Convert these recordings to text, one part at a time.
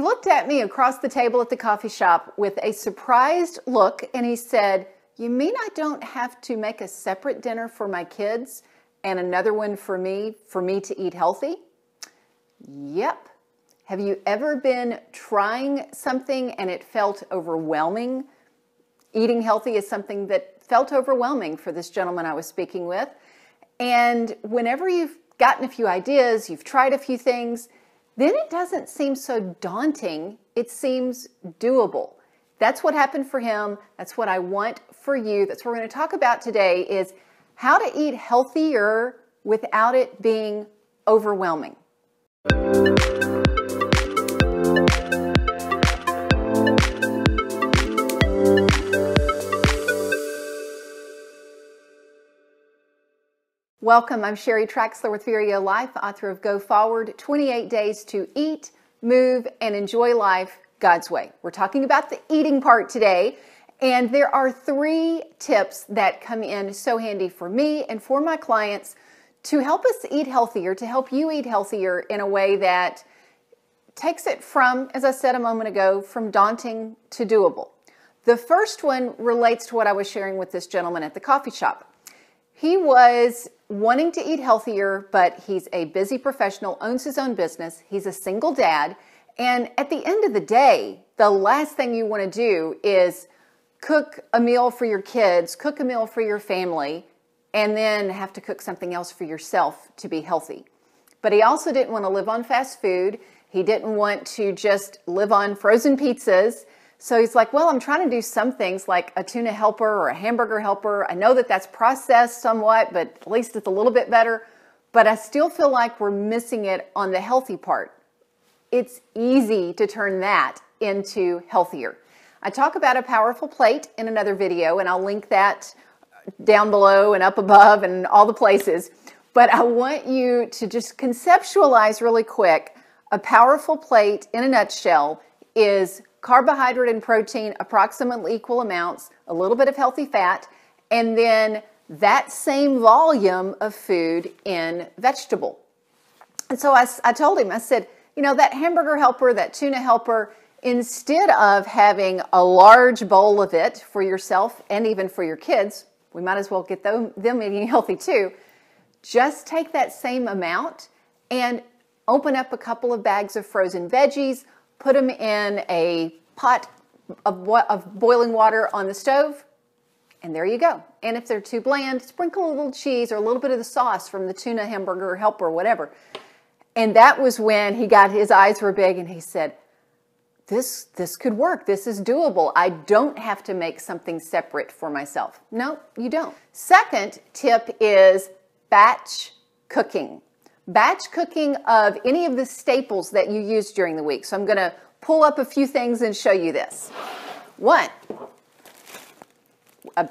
looked at me across the table at the coffee shop with a surprised look, and he said, "You mean I don't have to make a separate dinner for my kids and another one for me to eat healthy?" Yep. Have you ever been trying something and it felt overwhelming? Eating healthy is something that felt overwhelming for this gentleman I was speaking with. And whenever you've gotten a few ideas, you've tried a few things, then it doesn't seem so daunting. It seems doable. That's what happened for him. That's what I want for you. That's what we're going to talk about today, is how to eat healthier without it being overwhelming. Welcome, I'm Sheri Traxler with Nourish Your Life, author of Go Forward, 28 Days to Eat, Move, and Enjoy Life God's Way. We're talking about the eating part today, and there are 3 tips that come in so handy for me and for my clients to help us eat healthier, to help you eat healthier in a way that takes it from, as I said a moment ago, from daunting to doable. The first one relates to what I was sharing with this gentleman at the coffee shop. He was wanting to eat healthier, but he's a busy professional, owns his own business. He's a single dad. And at the end of the day, the last thing you want to do is cook a meal for your kids, cook a meal for your family, and then have to cook something else for yourself to be healthy. But he also didn't want to live on fast food. He didn't want to just live on frozen pizzas. So he's like, well, I'm trying to do some things like a tuna helper or a hamburger helper. I know that that's processed somewhat, but at least it's a little bit better. But I still feel like we're missing it on the healthy part. It's easy to turn that into healthier. I talk about a powerful plate in another video, and I'll link that down below and up above and all the places. But I want you to just conceptualize really quick. A powerful plate, in a nutshell, is carbohydrate and protein, approximately equal amounts, a little bit of healthy fat, and then that same volume of food in vegetable. And so I told him, I said, you know, that hamburger helper, that tuna helper, instead of having a large bowl of it for yourself and even for your kids, we might as well get them eating healthy too. Just take that same amount and open up a couple of bags of frozen veggies, put them in a pot of boiling water on the stove, and there you go. And if they're too bland, sprinkle a little cheese or a little bit of the sauce from the tuna hamburger helper or whatever. And that was when his eyes were big, and he said, this could work. This is doable. I don't have to make something separate for myself. No, you don't. Second tip is batch cooking. Batch cooking of any of the staples that you use during the week. So I'm going to pull up a few things and show you this. 1, a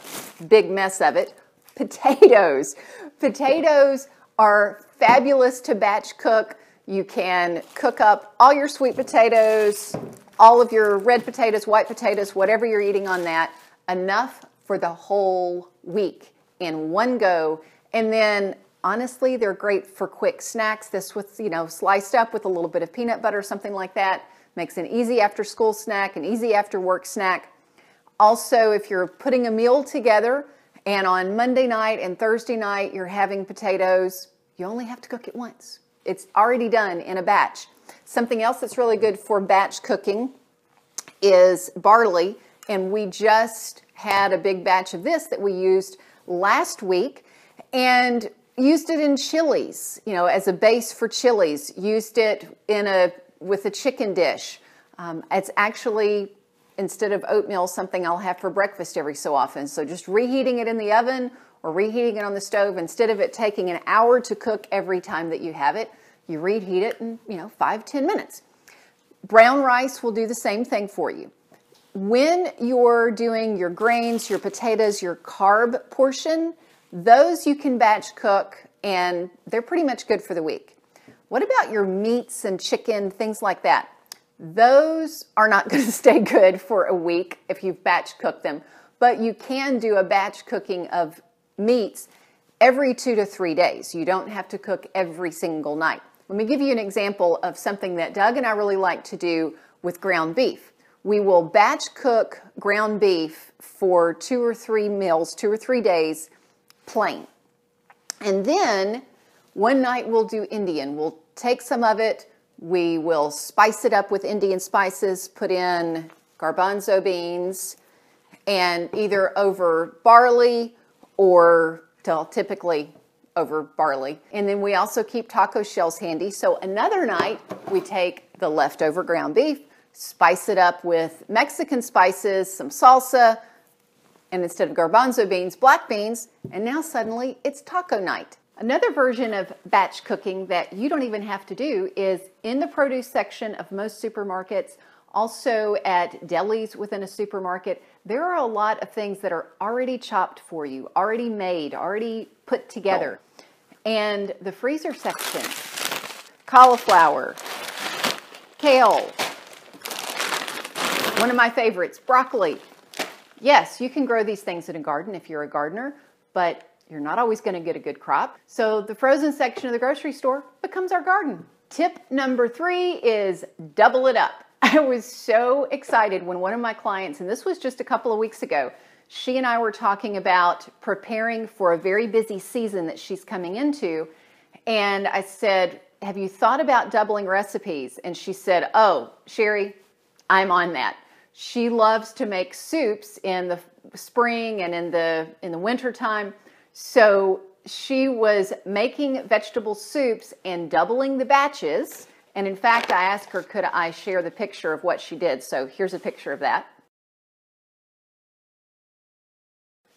big mess of it, potatoes. Potatoes are fabulous to batch cook. You can cook up all your sweet potatoes, all of your red potatoes, white potatoes, whatever you're eating on that, enough for the whole week in one go. And then honestly, they're great for quick snacks. This with, sliced up with a little bit of peanut butter, something like that. Makes an easy after school snack, an easy after work snack. Also, if you're putting a meal together and on Monday night and Thursday night you're having potatoes, you only have to cook it once. It's already done in a batch. Something else that's really good for batch cooking is barley. And we just had a big batch of this that we used last week. And used it in chilies, as a base for chilies. Used it with a chicken dish. It's actually, instead of oatmeal, something I'll have for breakfast every so often. So just reheating it in the oven or reheating it on the stove, instead of it taking an hour to cook every time that you have it, you reheat it in, 5-10 minutes. Brown rice will do the same thing for you. When you're doing your grains, your potatoes, your carb portion, those you can batch cook, and they're pretty much good for the week. What about your meats and chicken, things like that? Those are not going to stay good for a week if you've batch cooked them, but you can do a batch cooking of meats every 2 to 3 days. You don't have to cook every single night. Let me give you an example of something that Doug and I really like to do with ground beef. We will batch cook ground beef for 2 or 3 meals, 2 or 3 days, plain. And then one night we'll do Indian. We'll take some of it, we will spice it up with Indian spices, put in garbanzo beans, and either over barley or typically over barley. And then we also keep taco shells handy. So another night we take the leftover ground beef, spice it up with Mexican spices, some salsa, and instead of garbanzo beans, black beans, and now suddenly it's taco night. Another version of batch cooking that you don't even have to do is in the produce section of most supermarkets, also at delis within a supermarket. There are a lot of things that are already chopped for you, already made, already put together. And the freezer section, cauliflower, kale, one of my favorites, broccoli. Yes, you can grow these things in a garden if you're a gardener, but you're not always going to get a good crop. So the frozen section of the grocery store becomes our garden. Tip number 3 is double it up. I was so excited when one of my clients, and this was just a couple of weeks ago, she and I were talking about preparing for a very busy season that she's coming into. And I said, have you thought about doubling recipes? And she said, oh, Sherry, I'm on that. She loves to make soups in the spring and in the winter time. So she was making vegetable soups and doubling the batches. And in fact, I asked her, could I share the picture of what she did? So here's a picture of that.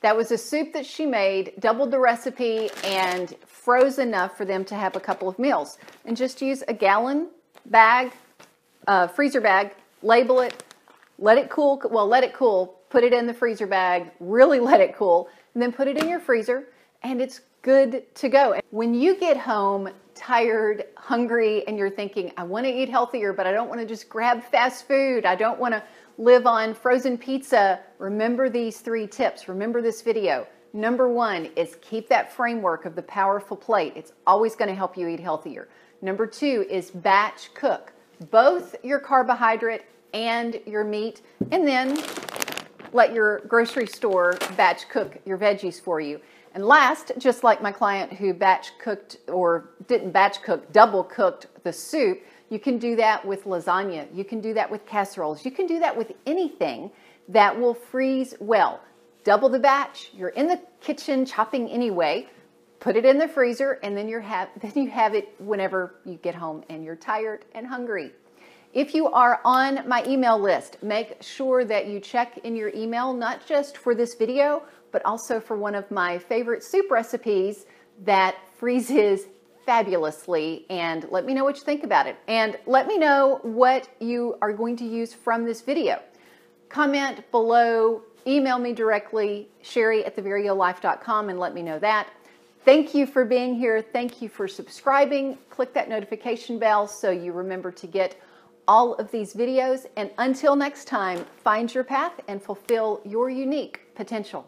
That was a soup that she made, doubled the recipe, and froze enough for them to have a couple of meals. And just use a gallon bag, freezer bag, label it, let it cool, put it in the freezer bag, really let it cool, and then put it in your freezer, and it's good to go. When you get home tired, hungry, and you're thinking, I want to eat healthier, but I don't want to just grab fast food, I don't want to live on frozen pizza, remember these 3 tips. Remember this video. Number 1 is keep that framework of the powerful plate. It's always going to help you eat healthier. Number 2 is batch cook, both your carbohydrate and your meat, and then let your grocery store batch cook your veggies for you. And last, just like my client who batch cooked, or didn't batch cook, double cooked the soup, you can do that with lasagna. You can do that with casseroles. You can do that with anything that will freeze well. Double the batch. You're in the kitchen chopping anyway. Put it in the freezer, and then you have it whenever you get home and you're tired and hungry. If you are on my email list, make sure that you check in your email, not just for this video, but also for one of my favorite soup recipes that freezes fabulously, and let me know what you think about it. And let me know what you are going to use from this video. Comment below, email me directly, sheri@theveryolife.com, and let me know that. Thank you for being here. Thank you for subscribing. Click that notification bell so you remember to get all of these videos. And until next time, find your path and fulfill your unique potential.